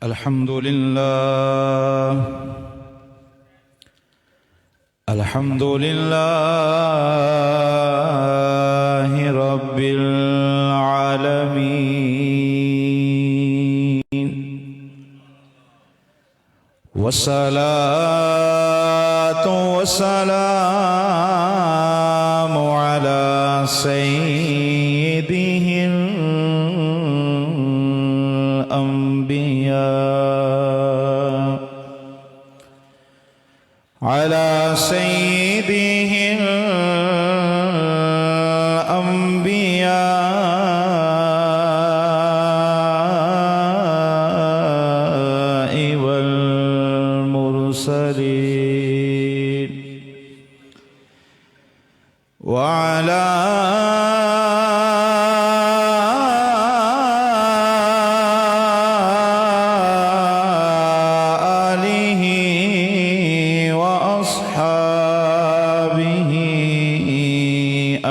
الحمد لله الحمد لله رب العالمين والصلاة والسلام على سيده الأنبياء على سيده الأنبياء والمرسلين وعلى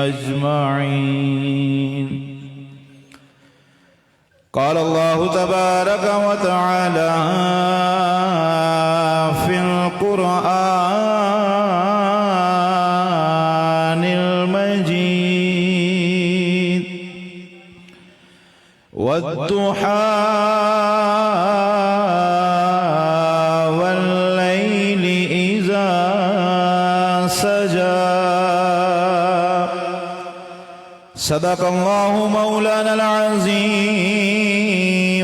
أجمعين. قال الله تبارك وتعالى في القرآن المجيد والضحى والليل إذا سجى صدق الله مولانا العظيم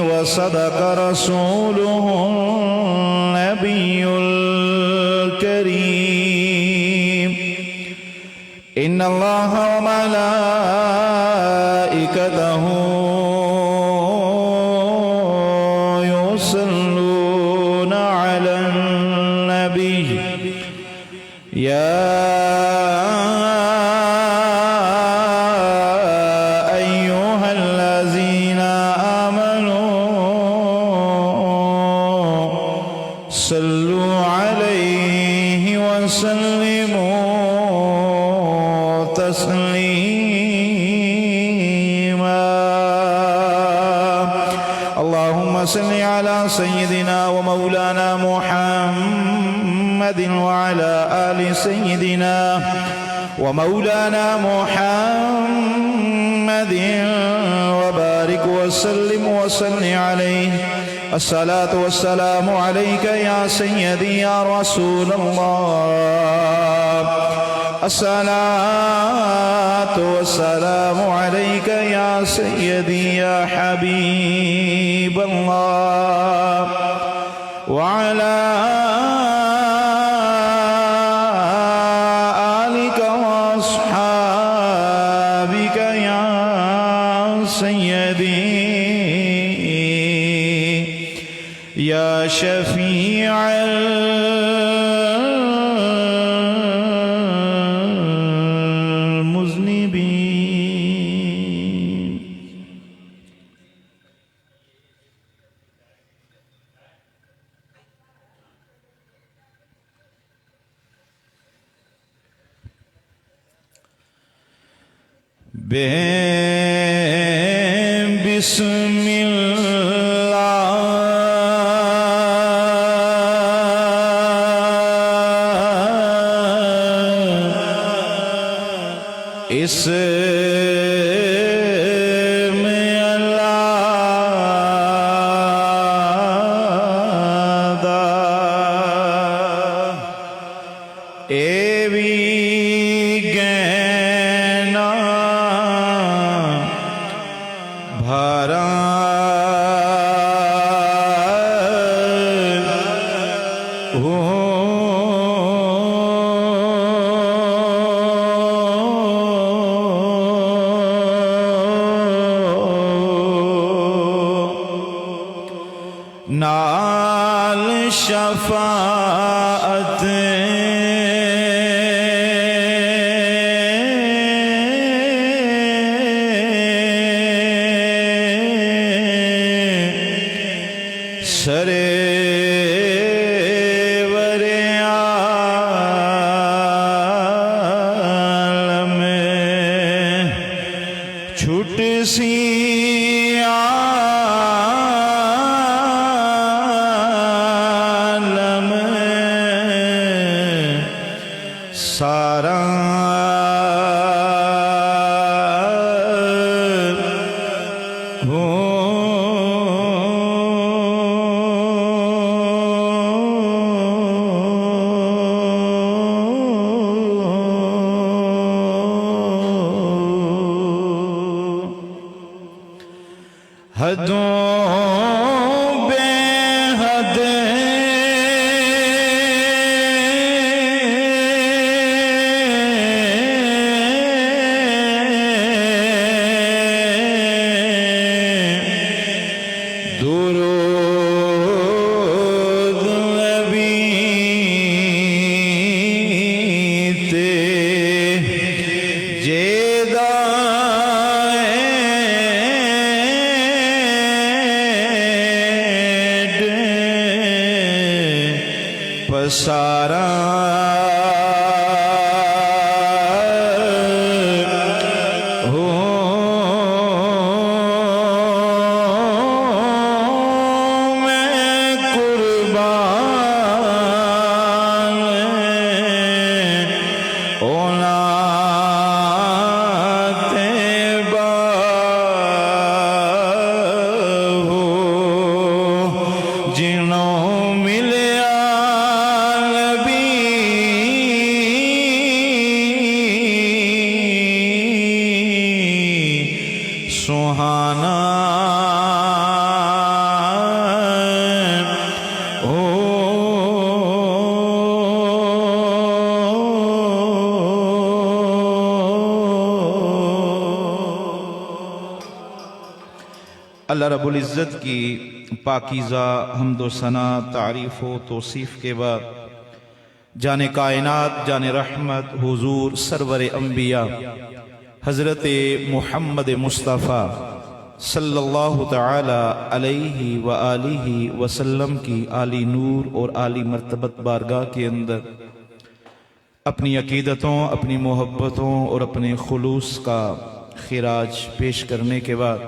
وصدق رسوله النبي الكريم. إن الله وملائكته يصلون على النبي يا صلوا عليه وسلموا تسليما. اللهم صل على سيدنا ومولانا محمد وعلى آل سيدنا ومولانا محمد وبارك وسلم وصل عليه. الصلاة والسلام عليك يا سيدي يا رسول الله. الصلاة والسلام عليك يا سيدي يا حبيب الله وعلى آلك وأصحابك يا سيدي يا شفيع المذنبين. بسم الله اسم اللہ دا اے بھی گینا بھرا نال شفاعت سرے ورے عالم چھٹ سی حدوں بے حد درود نبی تے جیدہ پسارا سہانا اللہ رب العزت کی پاکیزہ حمد و ثنا تعریف و توصیف کے بعد جان کائنات جان رحمت حضور سرور انبیاء حضرت محمد مصطفیٰ صلی اللہ تعالی علیہ وآلہ وسلم کی عالی نور اور عالی مرتبت بارگاہ کے اندر اپنی عقیدتوں اپنی محبتوں اور اپنے خلوص کا خراج پیش کرنے کے بعد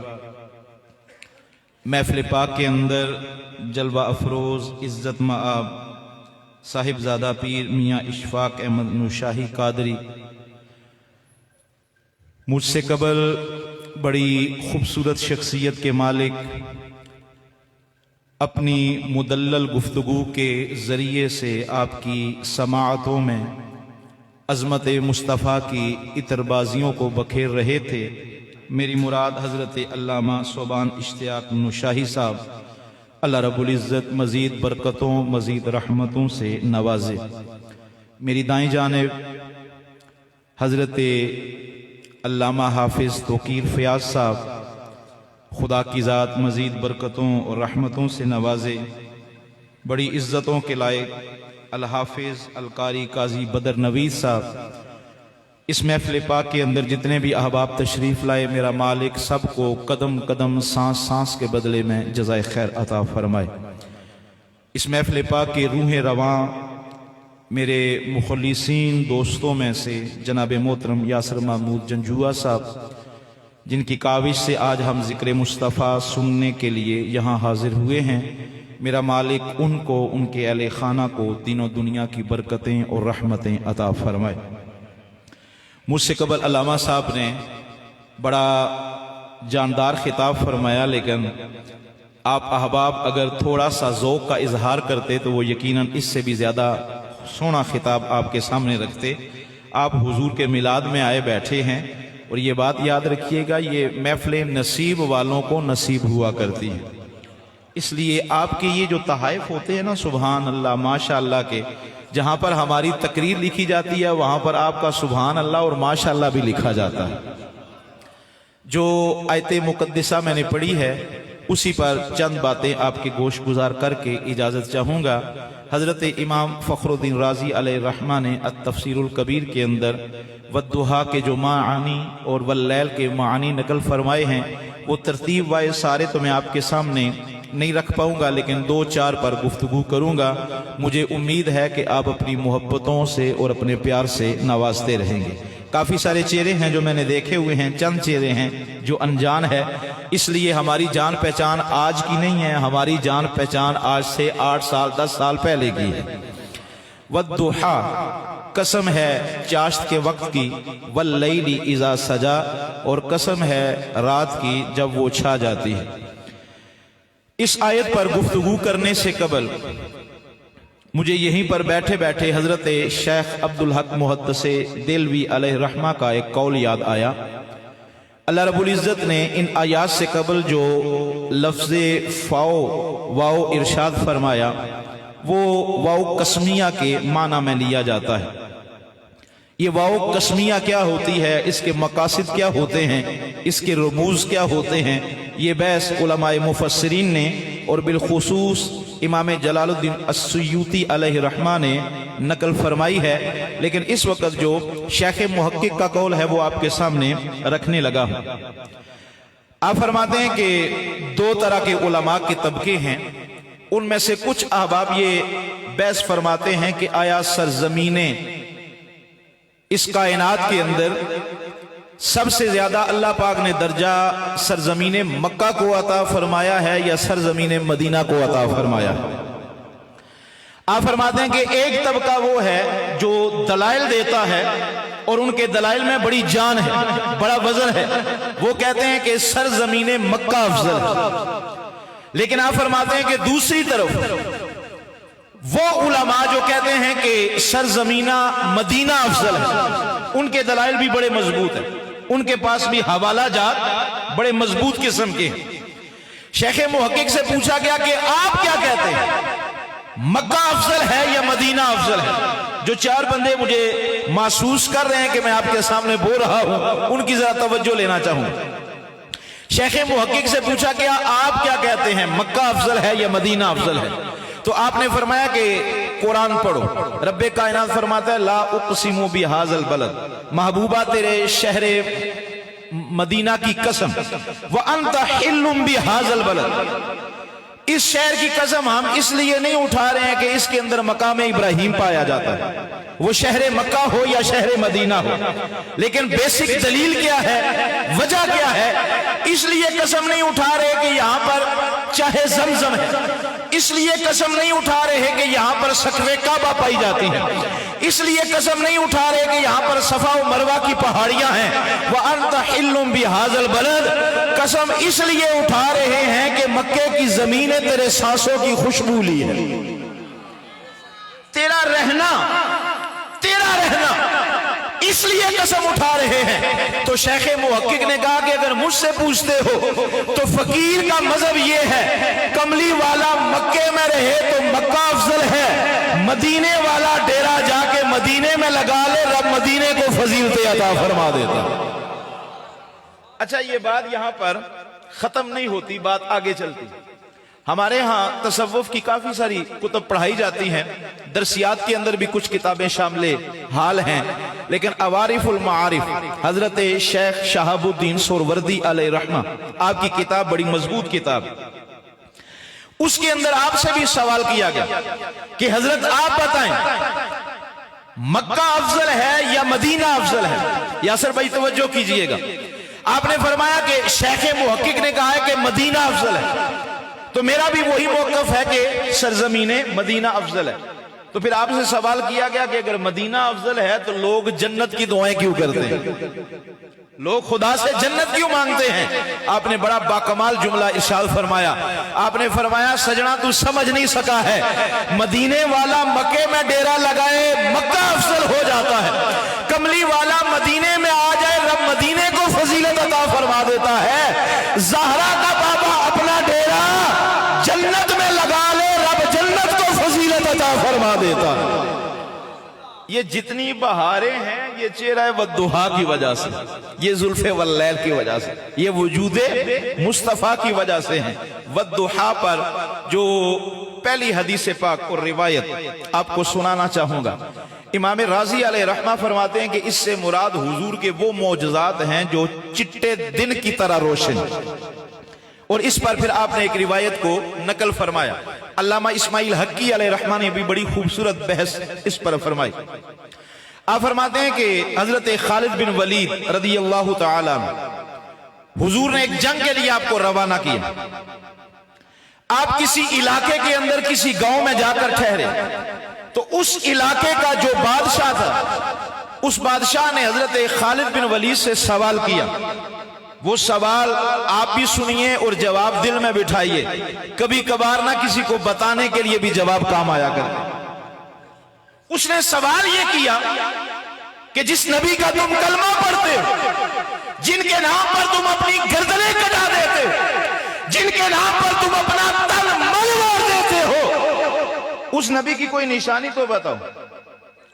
محفل پاک کے اندر جلوہ افروز عزت مآب صاحبزادہ پیر میاں اشفاق احمد نوشاہی قادری مجھ سے قبل بڑی خوبصورت شخصیت کے مالک اپنی مدلل گفتگو کے ذریعے سے آپ کی سماعتوں میں عظمت مصطفیٰ کی عطربازیوں کو بکھیر رہے تھے۔ میری مراد حضرت علامہ صوبان اشتیاق نوشاہی صاحب، اللہ رب العزت مزید برکتوں مزید رحمتوں سے نوازے۔ میری دائیں جانب حضرت علامہ حافظ توقیر فیاض صاحب، خدا کی ذات مزید برکتوں اور رحمتوں سے نوازے۔ بڑی عزتوں کے لائق الحافظ القاری قاضی بدر نوید صاحب، اس محفل پاک کے اندر جتنے بھی احباب تشریف لائے، میرا مالک سب کو قدم قدم سانس سانس کے بدلے میں جزائے خیر عطا فرمائے۔ اس محفل پاک کے روح رواں میرے مخلصین دوستوں میں سے جناب محترم یاسر محمود جنجوعہ صاحب، جن کی کاوش سے آج ہم ذکر مصطفیٰ سننے کے لیے یہاں حاضر ہوئے ہیں، میرا مالک ان کو ان کے اہل خانہ کو دین و دنیا کی برکتیں اور رحمتیں عطا فرمائے۔ مجھ سے قبل علامہ صاحب نے بڑا جاندار خطاب فرمایا، لیکن آپ احباب اگر تھوڑا سا ذوق کا اظہار کرتے تو وہ یقیناً اس سے بھی زیادہ سونا خطاب آپ کے سامنے رکھتے۔ آپ حضور کے میلاد میں آئے بیٹھے ہیں، اور یہ بات یاد رکھیے گا، یہ محفل نصیب والوں کو نصیب ہوا کرتی ہے۔ اس لیے آپ کے یہ جو تحائف ہوتے ہیں نا، سبحان اللہ ماشاء اللہ کے، جہاں پر ہماری تقریر لکھی جاتی ہے وہاں پر آپ کا سبحان اللہ اور ماشاء اللہ بھی لکھا جاتا ہے۔ جو آیت مقدسہ میں نے پڑھی ہے اسی پر چند باتیں آپ کے گوش گزار کر کے اجازت چاہوں گا۔ حضرت امام فخر الدین رازی علیہ الرحمہ نے التفسیر الکبیر کے اندر والضحیٰ کے جو معانی اور واللیل کے معانی نقل فرمائے ہیں، وہ ترتیب وائز سارے تو میں آپ کے سامنے نہیں رکھ پاؤں گا، لیکن دو چار پر گفتگو کروں گا۔ مجھے امید ہے کہ آپ اپنی محبتوں سے اور اپنے پیار سے نوازتے رہیں گے۔ کافی سارے چہرے ہیں جو میں نے دیکھے ہوئے ہیں، چند چہرے ہیں جو انجان ہے، اس لیے ہماری جان پہچان آج کی نہیں ہے، ہماری جان پہچان آج سے 8 سال 10 سال پہلے کی ہے۔ والضحیٰ قسم ہے چاشت کے وقت کی، واللیل اذا سجا اور قسم ہے رات کی جب وہ چھا جاتی ہے۔ اس آیت پر گفتگو کرنے سے قبل مجھے یہیں پر بیٹھے بیٹھے حضرت شیخ عبدالحق محدث دہلوی علیہ الرحمہ کا ایک قول یاد آیا۔ اللہ رب العزت نے ان آیات سے قبل جو لفظ فاؤ واؤ ارشاد فرمایا وہ واؤ قسمیہ کے معنی میں لیا جاتا ہے۔ یہ واؤ قسمیہ کیا ہوتی ہے، اس کے مقاصد کیا ہوتے ہیں، اس کے رموز کیا ہوتے ہیں، یہ بحث علماء مفسرین نے اور بالخصوص امام جلال الدین السیوطی علیہ رحمہ نے نقل فرمائی ہے، لیکن اس وقت جو شیخ محقق کا قول ہے وہ آپ کے سامنے رکھنے لگا ہوں۔ آپ فرماتے ہیں کہ دو طرح کے علماء کے طبقے ہیں، ان میں سے کچھ احباب یہ بحث فرماتے ہیں کہ آیا سرزمینیں اس کائنات کے اندر سب سے زیادہ اللہ پاک نے درجہ سرزمین مکہ کو عطا فرمایا ہے یا سرزمین مدینہ کو عطا فرمایا ہے؟ آپ فرماتے ہیں کہ ایک طبقہ وہ ہے جو دلائل دیتا ہے اور ان کے دلائل میں بڑی جان ہے، بڑا وزن ہے، وہ کہتے ہیں کہ سرزمین مکہ افضل ہے۔ لیکن آپ فرماتے ہیں کہ دوسری طرف وہ علماء جو کہتے ہیں کہ سرزمینہ مدینہ افضل ہے، ان کے دلائل بھی بڑے مضبوط ہیں، ان کے پاس بھی حوالہ جات بڑے مضبوط قسم کے ہیں۔ شیخ محقق سے پوچھا گیا کہ آپ کیا کہتے ہیں، مکہ افضل ہے یا مدینہ افضل ہے؟ جو چار بندے مجھے محسوس کر رہے ہیں کہ میں آپ کے سامنے بول رہا ہوں، ان کی ذرا توجہ لینا چاہوں۔ شیخ محقق سے پوچھا کہ آپ کیا کہتے ہیں، مکہ افضل ہے یا مدینہ افضل ہے؟ تو آپ نے فرمایا کہ قرآن پڑھو۔ رب کائنات فرماتا ہے لا اقسم بہذا البلد، محبوبہ تیرے شہر مدینہ کی قسم، وانت حل بہذا البلد، اس شہر کی قسم ہم اس لیے نہیں اٹھا رہے ہیں کہ اس کے اندر مقام ابراہیم پایا جاتا ہے، وہ شہر مکہ ہو یا شہر مدینہ ہو، لیکن بیسک دلیل کیا ہے، وجہ کیا ہے؟ اس لیے قسم نہیں اٹھا رہے کہ یہاں پر چاہے زمزم ہے، اس لیے قسم نہیں اٹھا رہے کہ یہاں پر سقف کعبہ پائی جاتی ہے، اس لیے قسم نہیں اٹھا رہے کہ یہاں پر صفا و مروہ کی پہاڑیاں ہیں، وَأَنْتَ حِلٌّ بِهَذَا الْبَلَدِ، قسم اس لیے اٹھا رہے ہیں کہ مکے کی زمین نے تیرے سانسوں کی خوشبو لی ہے، تیرا رہنا اس لیے قسم اٹھا رہے ہیں۔ تو شیخ محقق نے کہا کہ اگر مجھ سے پوچھتے ہو تو فقیر کا مذہب یہ ہے، کملی والا مکے میں رہے تو مکہ افضل ہے، مدینے والا ڈیرا جا کے مدینے میں لگا لے، رب مدینے کو فضیلت عطا فرما دیتا۔ اچھا، یہ بات یہاں پر ختم نہیں ہوتی، بات آگے چلتی۔ ہمارے ہاں تصوف کی کافی ساری کتب پڑھائی جاتی ہیں، درسیات کے اندر بھی کچھ کتابیں شامل حال ہیں، لیکن عوارف المعارف حضرت شیخ شہاب الدین سہروردی علیہ رحمہ، آپ کی کتاب بڑی مضبوط کتاب، اس کے اندر آپ سے بھی سوال کیا گیا کہ حضرت آپ بتائیں مکہ افضل ہے یا مدینہ افضل ہے؟ یاسر بھائی توجہ کیجئے گا۔ آپ نے فرمایا کہ شیخ محقق نے کہا ہے کہ مدینہ افضل ہے، تو میرا بھی وہی موقف ہے کہ سرزمین مدینہ افضل ہے۔ تو پھر آپ سے سوال کیا گیا کہ اگر مدینہ افضل ہے تو لوگ جنت کی دعائیں کیوں کرتے ہیں، لوگ خدا سے جنت کیوں مانگتے ہیں؟ آپ نے بڑا باکمال جملہ ارشاد فرمایا، آپ نے فرمایا سجنا تو سمجھ نہیں سکا ہے، مدینے والا مکے میں ڈیرا لگائے مکہ افضل ہو جاتا ہے، کملی والا مدینے میں آ جائے رب مدینے کو فضیلت عطا فرما دیتا ہے، زہرا کا بابا اپنا ڈیرا جنت میں لگا لے، رب جنت کو فضیلت عطا فرما دیتا ہے۔ یہ جتنی بہاریں ہیں یہ چہرہ والضحیٰ کی وجہ سے، یہ زلف واللیل کی وجہ سے، یہ وجود مصطفیٰ کی وجہ سے ہیں۔ والضحیٰ پر جو پہلی حدیث پاک اور روایت آپ کو سنانا چاہوں گا، امام راضی علیہ رحمہ فرماتے ہیں کہ اس سے مراد حضور کے وہ معجزات ہیں جو چٹے دن کی طرح روشن، اور اس پر پھر آپ نے ایک روایت کو نقل فرمایا۔ علامہ اسماعیل حقی علیہ رحمہ نے بھی بڑی خوبصورت بحث اس پر فرمائی۔ آپ فرماتے ہیں کہ حضرت خالد بن ولید رضی اللہ تعالی عنہ، حضور نے ایک جنگ کے لیے آپ کو روانہ کیا، آپ کسی علاقے کے اندر کسی گاؤں میں جا کر ٹھہرے، تو اس علاقے کا جو بادشاہ تھا، اس بادشاہ نے حضرت خالد بن ولید سے سوال کیا، وہ سوال آپ بھی سنیے اور جواب دل میں بٹھائیے، کبھی کبھار نہ کسی کو بتانے کے لیے بھی جواب کام آیا کرے۔ اس نے سوال یہ کیا کہ جس نبی کا تم کلمہ پڑھتے ہو، جن کے نام پر تم اپنی گردنیں کٹا دیتے ہو، جن کے نام پر تم اپنا تن ملوڑ دیتے ہو، اس نبی کی کوئی نشانی تو بتاؤ،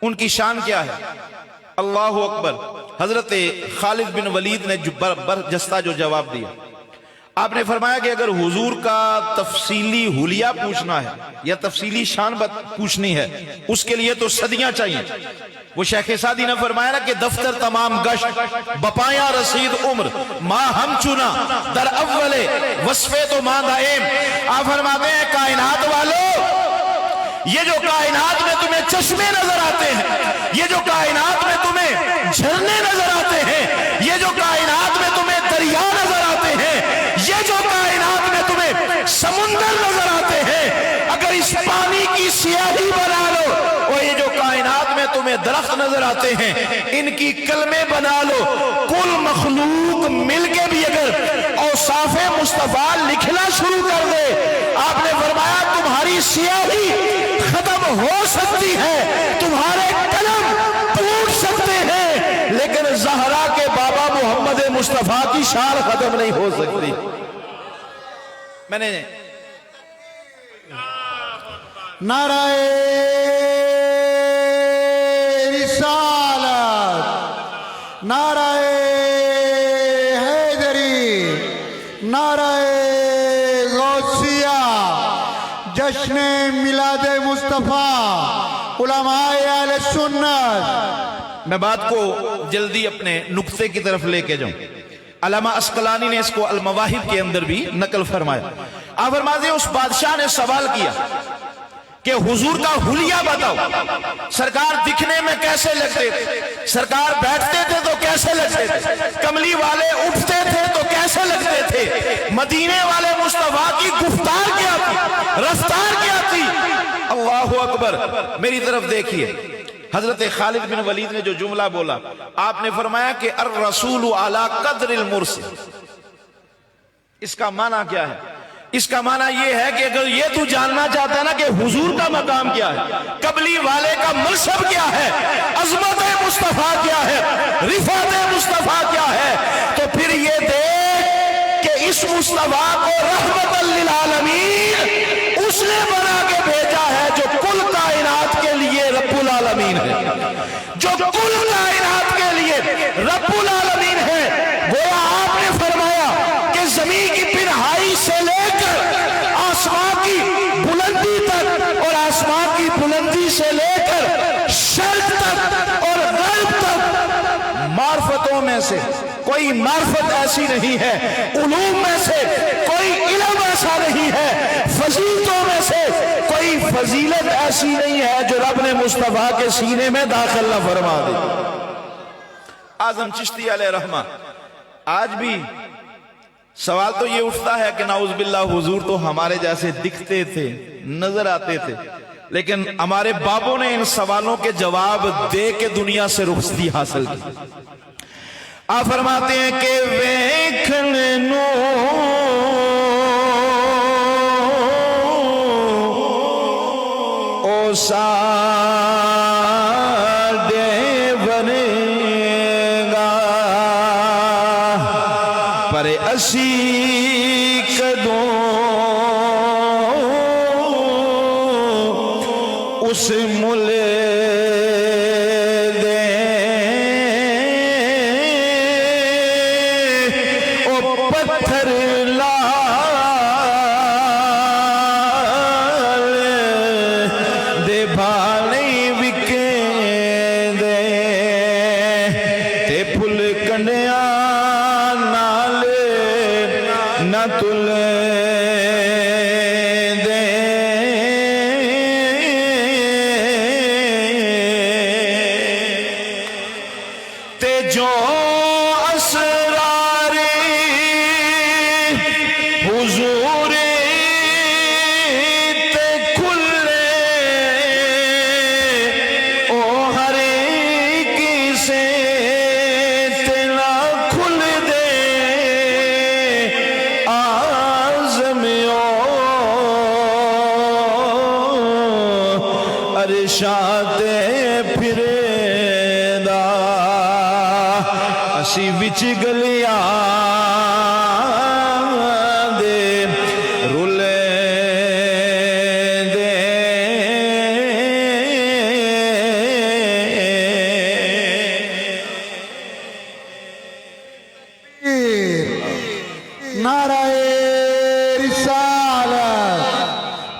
ان کی شان کیا ہے؟ اللہ اکبر۔ حضرت خالد بن ولید نے برجستہ جو جواب دیا، آپ نے فرمایا کہ اگر حضور کا تفصیلی حلیہ پوچھنا ہے یا تفصیلی شان پوچھنی ہے، اس کے لیے تو صدیاں چاہیے۔ وہ شیخ سعدی نے فرمایا نا کہ دفتر تمام گشت بپایا رسید عمر ماں ہم چنا در اولے وصفے تو ماں دائم۔ آپ فرماتے ہیں کائنات والو، یہ جو کائنات میں تمہیں چشمے نظر آتے ہیں، یہ جو کائنات میں تمہیں جھرنے نظر آتے ہیں، یہ جو کائنات میں تمہیں دریا نظر آتے ہیں، یہ جو کائنات میں تمہیں سمندر نظر آتے ہیں، اگر اس پانی کی سیاہی بنا لو، اور یہ جو کائنات میں تمہیں درخت نظر آتے ہیں ان کی کلمیں بنا لو، کل مخلوق مل کے بھی اگر اوصاف مصطفیٰ لکھنا شروع کر دے، آپ نے فرمایا تمہاری سیاہی ختم ہو سکتی ہے، تمہارے قلم ٹوٹ سکتے ہیں، لیکن زہرا کے بابا محمد مصطفیٰ کی شان ختم نہیں ہو سکتی۔ میں نے نعرہ رسالت، نعرہ حیدری، نعرہ غوثیہ، جشن میلاد مصطفیٰ، علماء اہل سنت۔ میں بات کو جلدی اپنے نقطے کی طرف لے کے جاؤں۔ علامہ اسقلانی نے اس کو المواہب کے اندر بھی نقل فرمایا۔ آپ فرماتے ہیں اس بادشاہ نے سوال کیا کہ حضور کا حلیہ بتاؤ، سرکار دکھنے میں کیسے لگتے تھے، سرکار بیٹھتے تھے تو کیسے لگتے تھے، کملی والے اٹھتے تھے تو کیسے لگتے تھے، مدینے والے مصطفیٰ کی گفتار کیا تھی، رفتار کیا تھی۔ اللہ اکبر۔ میری طرف دیکھیے، حضرت خالد بن ولید نے جو جملہ بولا، آپ نے فرمایا کہ الرسول علی قدر المرسل۔ اس کا معنی کیا ہے؟ اس کا معنی یہ ہے کہ اگر یہ تو جاننا چاہتا ہے نا کہ حضور کا مقام کیا ہے، قبلی والے کا منصب کیا ہے، عظمت مصطفیٰ کیا ہے، رفعت مصطفیٰ کیا ہے، تو پھر یہ دیکھ کہ اس مصطفیٰ کو رحمت للعالمین اس نے بنا کے بھیجا ہے جو کل کائنات کے لیے رب العالمین ہے، جو کل کائنات کے لیے رب العالمین ہے۔ گویا آپ نے فرمایا کہ زمین کی پنہائی سے لے کر آسمان کی بلندی تک، اور آسمان کی بلندی سے لے کر شرق تک اور غرب تک، معرفتوں میں سے کوئی معرفت ایسی نہیں ہے، علوم میں سے کوئی علم ایسا نہیں ہے، فضیلتوں میں سے کوئی فضیلت ایسی نہیں ہے جو رب نے مصطفیٰ کے سینے میں داخل نہ فرما دی۔ اعظم چشتی علیہ رحمہ، آج بھی سوال تو یہ اٹھتا ہے کہ نعوذ باللہ حضور تو ہمارے جیسے دکھتے تھے، نظر آتے تھے، لیکن ہمارے بابوں نے ان سوالوں کے جواب دے کے دنیا سے رخصتی حاصل کی۔ آپ فرماتے ہیں کہ ویکھن نو او ساڈے بنے گا، پر اسی کدوں اس ملے پھرے دا اسی وچ گلیاں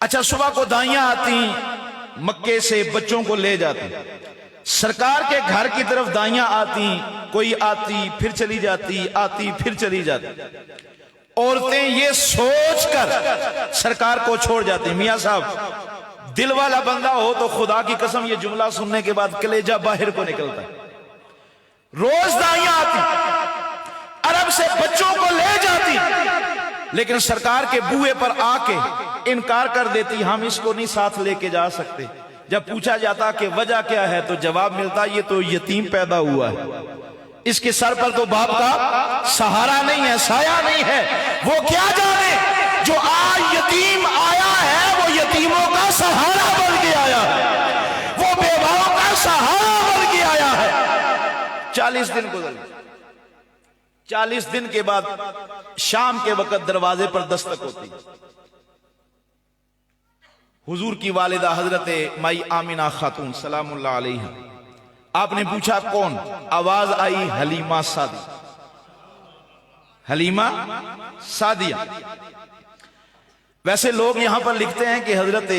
اچھا صبح کو دائیاں آتی مکے سے بچوں کو لے جاتی، سرکار کے گھر کی طرف دائیاں آتی، کوئی آتی پھر چلی جاتی، آتی پھر چلی جاتی، عورتیں یہ سوچ کر سرکار کو چھوڑ جاتی، میاں صاحب دل والا بندہ ہو تو خدا کی قسم یہ جملہ سننے کے بعد کلیجہ باہر کو نکلتا ہے۔ روز دائیاں آتی عرب سے بچوں کو لے جاتی، لیکن سرکار کے بوئے پر آ کے انکار کر دیتی، ہم اس کو نہیں ساتھ لے کے جا سکتے۔ جب پوچھا جاتا کہ وجہ کیا ہے تو جواب ملتا یہ تو یتیم پیدا ہوا ہے، اس کے سر پر تو باپ کا سہارا نہیں ہے، سایہ نہیں ہے، وہ کیا جانے جو آج یتیم آیا ہے وہ یتیموں کا سہارا بن کے آیا ہے، وہ بیواؤں کا سہارا بن کے آیا ہے۔ 40 دن گزر گئے، 40 دن کے بعد شام کے وقت دروازے پر دستک ہوتی، حضور کی والدہ حضرت مائی آمینہ خاتون سلام اللہ علیہ، آپ نے پوچھا کون؟ آواز آئی حلیمہ سعدی، حلیمہ سعدیہ۔ ویسے لوگ یہاں پر لکھتے ہیں کہ حضرت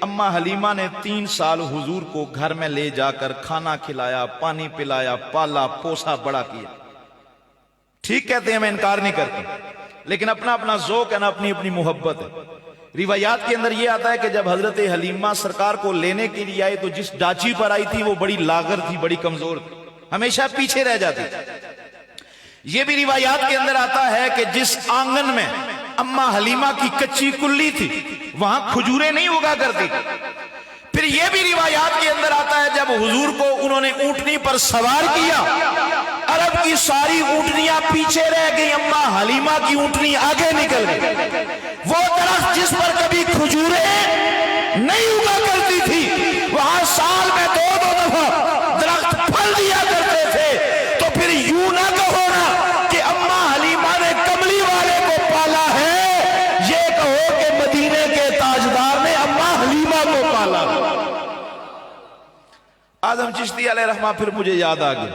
اماں حلیمہ نے 3 سال حضور کو گھر میں لے جا کر کھانا کھلایا، پانی پلایا، پالا پوسا بڑا کیا۔ ٹھیک کہتے ہیں، میں انکار نہیں کرتا، لیکن اپنا اپنا ذوق ہے نا، اپنی اپنی محبت ہے۔ روایات کے اندر یہ آتا ہے کہ جب حضرت حلیمہ سرکار کو لینے کے لیے آئے تو جس ڈاچی پر آئی تھی وہ بڑی لاغر تھی، بڑی کمزور تھی، ہمیشہ پیچھے رہ جاتی۔ یہ بھی روایات کے اندر آتا ہے کہ جس آنگن میں اماں حلیمہ کی کچی کلی تھی وہاں کھجوریں نہیں اگا کرتی۔ پھر یہ بھی روایات کے اندر آتا ہے جب حضور کو انہوں نے اونٹنی پر سوار کیا، عرب کی ساری اونٹنیاں پیچھے رہ گئی، اماں حلیمہ کی اونٹنی آگے نکل گئی۔ وہ درخت جس پر کبھی کھجوریں نہیں اگا کرتی تھی وہاں سال میں 2 دفعہ درخت پھل دیا کرتے تھے۔ تو پھر یوں نہ کہو نا کہ اماں حلیمہ نے کملی والے کو پالا ہے، یہ کہو کہ مدینے کے تاجدار نے اماں حلیمہ کو پالا۔ اعظم چشتی علیہ رحمہ پھر مجھے یاد آ گیا،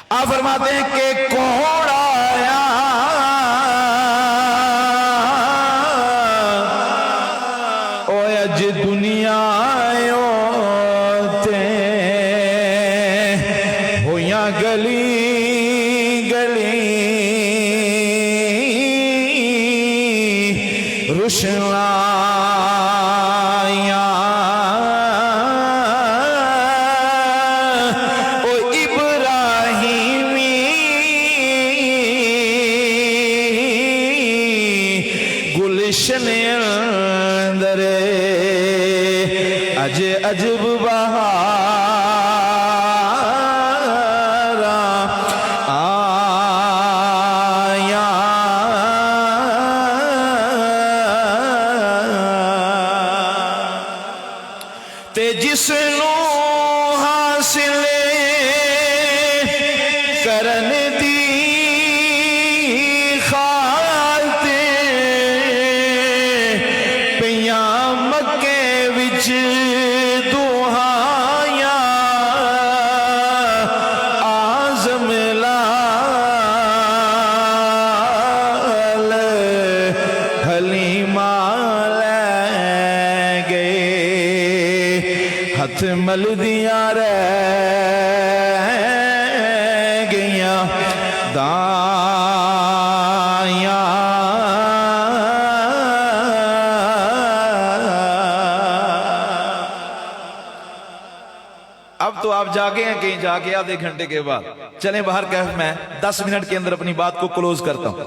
آپ فرماتے ہیں کہ کون آیا اج دنیا تے ہویاں گلی گلی روشنائیاں او ابراہیمی گلشن اندر اج عجب بہارا آیا تے جس نو حاصل کرن دی خاطر پیاں مکے وچ مل دیا رہ گیا دایاں۔ اب تو آپ جاگے ہیں کہیں جا کے آدھے گھنٹے کے بعد، چلیں باہر کہف میں 10 منٹ کے اندر اپنی بات کو کلوز کرتا ہوں۔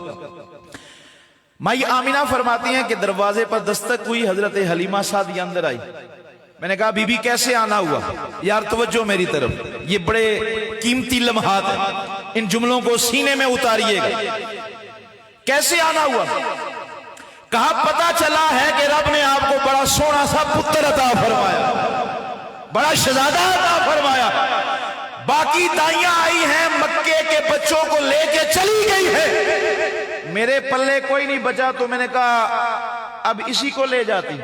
مائی آمینہ فرماتی ہیں کہ دروازے پر دستک ہوئی، حضرت حلیمہ سعدیہ اندر آئی۔ میں نے کہا بی بی کیسے آنا ہوا؟ یار توجہ میری طرف، یہ بڑے قیمتی لمحات ہیں، ان جملوں کو سینے میں اتاریے گا۔ کیسے آنا ہوا؟ کہا پتا چلا ہے کہ رب نے آپ کو بڑا سونا سا پتر عطا فرمایا، بڑا شہزادہ عطا فرمایا، باقی دائیاں آئی ہیں مکے کے بچوں کو لے کے چلی گئی ہے، میرے پلے کوئی نہیں بچا، تو میں نے کہا اب اسی کو لے جاتی۔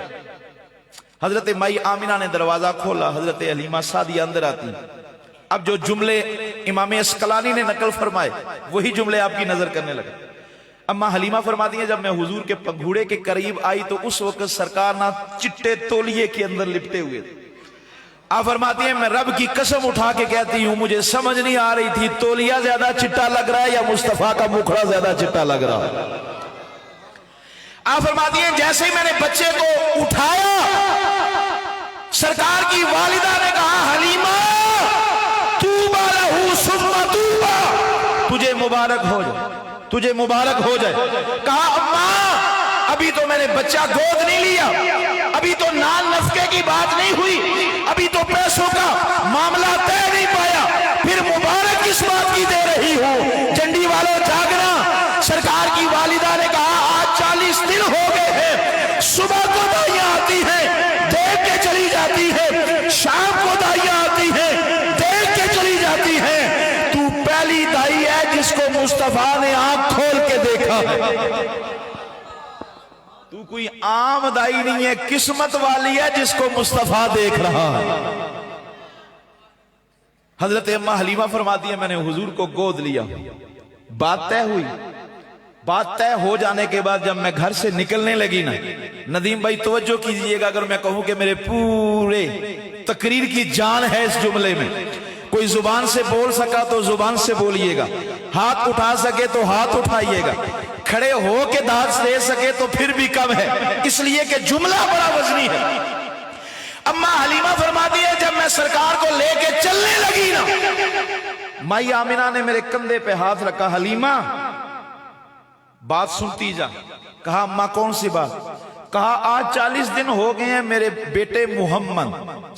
حضرت مائی آمینہ نے دروازہ کھولا، حضرت حلیمہ سعدیہ اندر آتی۔ اب جو جملے امام اسقلانی نے نقل فرمائے وہی جملے آپ کی نظر کرنے لگے۔ اما حلیمہ فرماتی ہیں جب میں حضور کے پگھوڑے کے قریب آئی تو اس وقت سرکار نہ چٹے تولیے کے اندر لپٹے ہوئے تھے. آپ فرماتی ہیں میں رب کی قسم اٹھا کے کہتی ہوں مجھے سمجھ نہیں آ رہی تھی تولیہ زیادہ چٹا لگ رہا ہے یا مصطفیٰ کا مکھڑا زیادہ چٹا لگ رہا ہے. آپ فرماتی ہیں جیسے ہی میں نے بچے کو اٹھایا سرکار کی والدہ نے کہا حلیمہ توبہ لہو ثم توبہ، تجھے مبارک ہو جائے، تجھے مبارک ہو جائے. کہا اماں ابھی تو میں نے بچہ گود نہیں لیا، ابھی تو نان نفقے کی بات نہیں ہوئی، ابھی تو پیسوں کا معاملہ طے نہیں پایا، پھر مبارک کس بات کی دے رہی ہوں؟ جنڈی والوں جاگنا. سرکار کی والدہ نے کہا آج 40 دن ہو گئے ہیں، صبح کو دائیاں آتی ہیں دیکھ کے چلی جاتی ہے، شام کو دائیاں آتی ہیں دیکھ کے چلی جاتی ہیں، تو پہلی دائی ہے جس کو مصطفیٰ نے آنکھ کھول کے دیکھا ہے. تو کوئی عام دائی نہیں ہے، قسمت والی ہے جس کو مصطفیٰ دیکھ رہا ہے. حضرت اماں حلیمہ فرماتی ہے میں نے حضور کو گود لیا، بات طے ہوئی. بات طے ہو جانے کے بعد جب میں گھر سے نکلنے لگی نا، ندیم بھائی توجہ کیجئے گا، اگر میں کہوں کہ میرے پورے تقریر کی جان ہے اس جملے میں، کوئی زبان سے بول سکا تو زبان سے بولیے گا، ہاتھ اٹھا سکے تو ہاتھ اٹھائیے گا، کھڑے ہو کے داد دے سکے تو پھر بھی کم ہے، اس لیے کہ جملہ بڑا وزنی ہے. اماں حلیمہ فرماتی ہے جب میں سرکار کو لے کے چلنے لگی نا، مائی آمنہ نے میرے کندھے پہ ہاتھ رکھا، حلیمہ بات سنتی جا. کہا اماں کون سی بات؟ کہا آج 40 دن ہو گئے ہیں میرے بیٹے محمد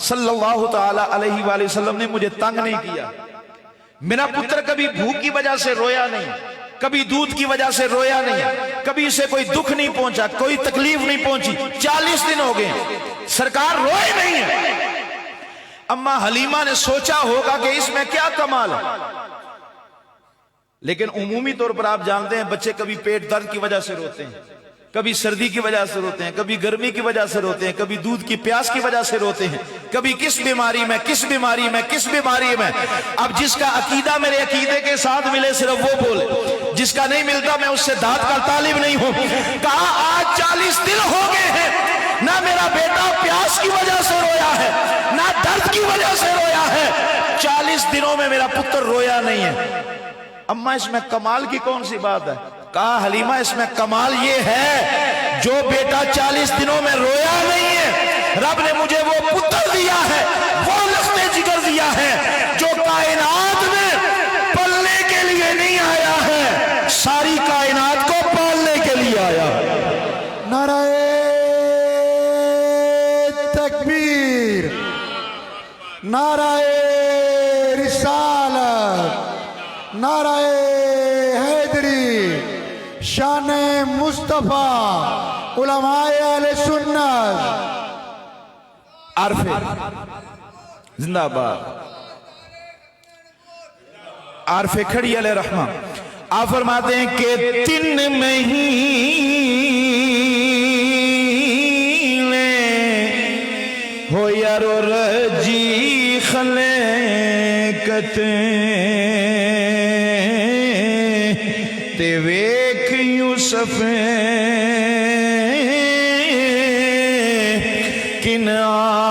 صلی اللہ تعالی علیہ وآلہ وسلم نے مجھے تنگ نہیں کیا. میرا پتر کبھی بھوک کی وجہ سے رویا نہیں، کبھی دودھ کی وجہ سے رویا نہیں، کبھی اسے کوئی دکھ نہیں پہنچا، کوئی تکلیف نہیں پہنچی. 40 دن ہو گئے سرکار روئے نہیں ہے. اماں حلیمہ نے سوچا ہوگا کہ اس میں کیا کمال ہے، لیکن عمومی طور پر آپ جانتے ہیں بچے کبھی پیٹ درد کی وجہ سے روتے ہیں، کبھی سردی کی وجہ سے روتے ہیں، کبھی گرمی کی وجہ سے روتے ہیں، کبھی دودھ کی پیاس کی وجہ سے روتے ہیں، کبھی کس بیماری میں کس بیماری میں کس بیماری میں. اب جس کا عقیدہ میرے عقیدے کے ساتھ ملے صرف وہ بولے، جس کا نہیں ملتا میں اس سے داد کا طالب نہیں ہوں. کہا آج 40 دن ہو گئے ہیں نہ میرا بیٹا پیاس کی وجہ سے رویا ہے نہ درد کی وجہ سے رویا ہے، 40 دنوں میں میرا پتر رویا نہیں ہے. اماں اس میں کمال کی کون سی بات ہے؟ کہا حلیمہ اس میں کمال یہ ہے جو بیٹا 40 دنوں میں رویا نہیں ہے، رب نے مجھے وہ پتر دیا ہے، وہ لخت جگر دیا ہے جو کائنات میں پلنے کے لیے نہیں آیا ہے، ساری کائنات کو پالنے کے لیے آیا. نعرہ تکبیر، نعرہ رسالت، نعرہ حیدری، شان مصطفیٰ، علماء اہل سنت. عارف زندہ باد، عارف کھڑی علیہ رحمہ. آپ فرماتے ہیں کہ 3 مہینے ہو یارو رجی خلیقت تے ویکھ یوسف کنعانی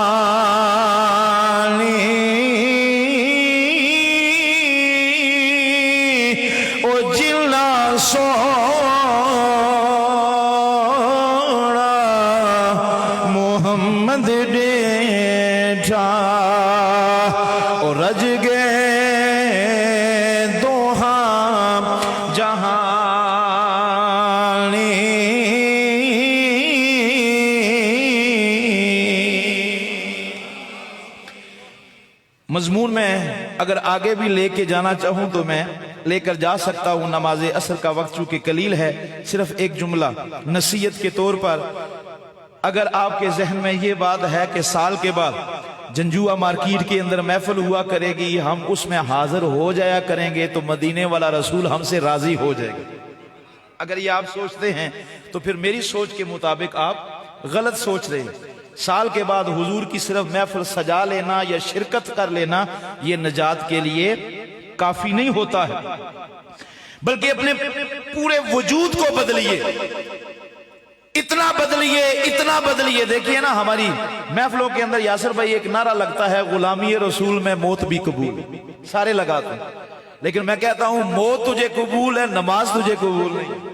او جلا سونا محمد ڈیٹھا او رج گئے دوہاں جہانی. مضمون میں اگر آگے بھی لے کے جانا چاہوں تو میں لے کر جا سکتا ہوں. نماز عصر کا وقت چونکہ قلیل ہے، صرف ایک جملہ نصیحت کے طور پر. اگر آپ کے ذہن میں یہ بات ہے کہ سال کے بعد جنجوہ مارکیٹ کے اندر محفل ہوا کرے گی، ہم اس میں حاضر ہو جایا کریں گے تو مدینے والا رسول ہم سے راضی ہو جائے گا، اگر یہ آپ سوچتے ہیں تو پھر میری سوچ کے مطابق آپ غلط سوچ رہے ہیں. سال کے بعد حضور کی صرف محفل سجا لینا یا شرکت کر لینا یہ نجات کے لیے کافی نہیں ہوتا ہے. بلکہ اپنے پورے وجود کو بدلیے، اتنا بدلیے، اتنا بدلیے۔ دیکھیے نا ہماری محفلوں کے اندر یاسر بھائی ایک نعرہ لگتا ہے، غلامی رسول میں موت بھی قبول، سارے لگاتے ہیں، لیکن میں کہتا ہوں موت تجھے قبول ہے، نماز تجھے قبول نہیں۔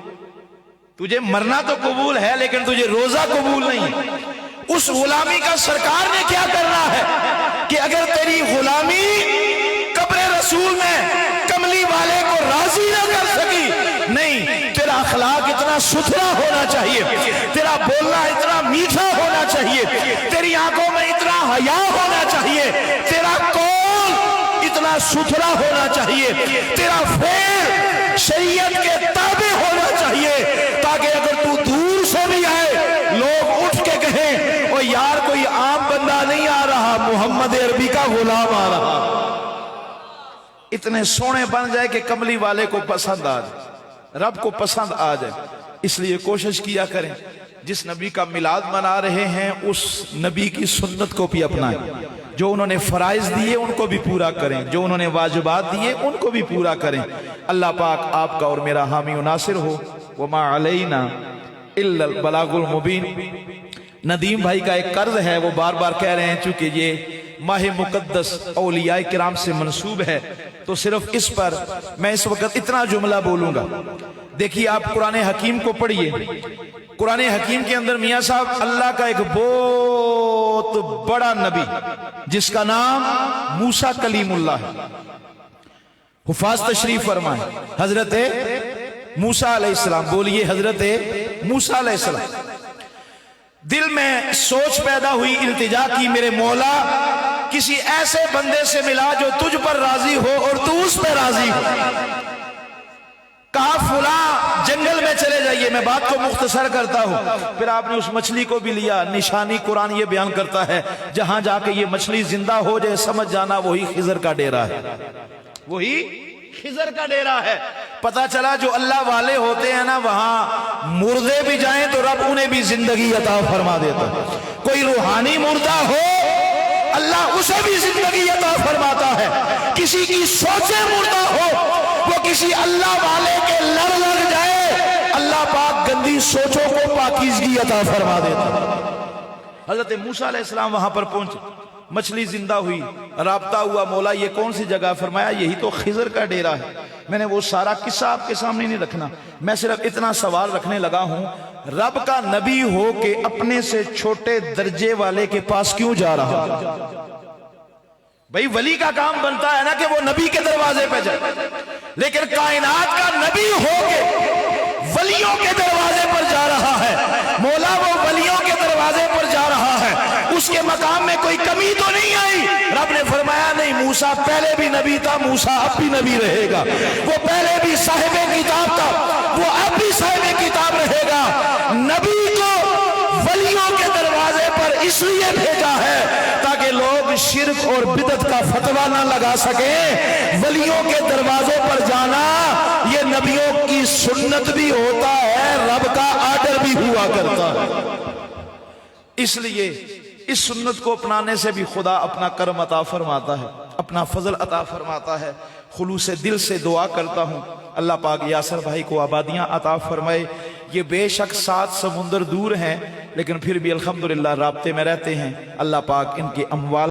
تجھے مرنا تو قبول ہے لیکن تجھے روزہ قبول نہیں۔ اس غلامی کا سرکار نے کیا کرنا ہے کہ اگر تیری غلامی قبر رسول میں کملی والے کو راضی نہ کر سکی، نہیں، تیرا اخلاق اتنا ستھرا ہونا چاہیے، تیرا بولنا اتنا میٹھا ہونا چاہیے، تیری آنکھوں میں اتنا حیا ہونا چاہیے، تیرا قول اتنا ستھرا ہونا چاہیے، تیرا فعل شریعت کے تابع ہونا چاہیے، تاکہ اگر تو دور سے بھی آئے لوگ اٹھ کے کہیں وہ یار کوئی عام بندہ نہیں آ رہا، محمد عربی کا غلام آ رہا۔ اتنے سونے بن جائے کہ کملی والے کو پسند آ جائے، رب کو پسند آ جائے۔ اس لیے کوشش کیا کریں جس نبی کا میلاد منا رہے ہیں اس نبی کی سنت کو بھی اپنائیں، جو انہوں نے فرائض دیے ان کو بھی پورا کریں، جو انہوں نے واجبات دیے ان کو بھی پورا کریں۔ اللہ پاک آپ کا اور میرا حامی و ناصر ہو۔ وما علینا الا البلاغ المبین۔ ندیم بھائی کا ایک قرض ہے، وہ بار بار کہہ رہے ہیں چونکہ یہ ماہ مقدس اولیاء کرام سے منسوب ہے تو صرف اس پر میں اس وقت اتنا جملہ بولوں گا۔ دیکھیے آپ قرآن حکیم کو پڑھیے، قرآن حکیم کے اندر میاں صاحب اللہ کا ایک بہت بڑا نبی جس کا نام موسیٰ کلیم اللہ ہے، حفاظ تشریف فرمائیں، حضرت موسیٰ علیہ السلام۔ بولیے حضرت موسیٰ علیہ السلام۔ دل میں سوچ پیدا ہوئی، التجا کی، میرے مولا کسی ایسے بندے سے ملا جو تجھ پر راضی ہو اور تو اس پہ راضی ہو۔ کہا فلاں جنگل میں چلے جائیے، میں بات کو مختصر کرتا ہوں۔ پھر آپ نے اس مچھلی کو بھی لیا، نشانی قرآن یہ بیان کرتا ہے جہاں جا کے یہ مچھلی زندہ ہو جائے سمجھ جانا وہی خضر کا ڈیرہ ہے، وہی خضر کا ڈیرہ ہے۔ پتا چلا جو اللہ والے ہوتے ہیں نا وہاں مردے بھی جائیں تو رب انہیں بھی زندگی عطا فرما دیتا ہے۔ کوئی روحانی مردہ ہو اللہ اسے بھی زندگی عطا فرماتا ہے، کسی کی سوچیں مردہ ہو وہ کسی اللہ والے کے لگ جائے اللہ پاک گندی سوچوں کو پاکیزگی عطا فرما دیتا ہے۔ حضرت موسیٰ علیہ السلام وہاں پر پہنچے، مچھلی زندہ ہوئی، رابطہ ہوا، مولا یہ کون سی جگہ؟ فرمایا یہی تو خضر کا ڈیرہ ہے۔ میں نے وہ سارا قصہ آپ کے سامنے نہیں رکھنا، میں صرف اتنا سوال رکھنے لگا ہوں، رب کا نبی ہو کہ اپنے سے چھوٹے درجے والے کے پاس کیوں جا رہا؟ بھئی ولی کا کام بنتا ہے نا کہ وہ نبی کے دروازے پہ جائے، لیکن کائنات کا نبی ہو کے ولیوں کے دروازے پر جا رہا ہے، مولا وہ ولیوں کے دروازے پر جا رہا ہے، اس کے مقام میں کوئی کمی تو نہیں آئی؟ رب نے فرمایا نہیں، موسیٰ پہلے بھی نبی تھا، موسیٰ اب بھی نبی رہے گا، وہ پہلے بھی صاحب کتاب تھا، وہ اب بھی صاحب کتاب رہے گا۔ نبی کو ولیوں کے دروازے پر اس لیے بھیجا ہے تاکہ لوگ شرک اور بدعت کا فتویٰ نہ لگا سکیں۔ ولیوں کے دروازوں پر جانا یہ نبیوں کی سنت بھی ہوتا ہے، رب کا آرڈر بھی ہوا کرتا ہے۔ اس لیے اس سنت کو اپنانے سے بھی خدا اپنا کرم عطا فرماتا ہے، اپنا فضل عطا فرماتا ہے۔ خلوص دل سے دعا کرتا ہوں اللہ پاک یاسر بھائی کو آبادیاں عطا فرمائے۔ یہ بے شک 7 سمندر دور ہیں لیکن پھر بھی الحمدللہ رابطے میں رہتے ہیں۔ اللہ پاک ان کے اموال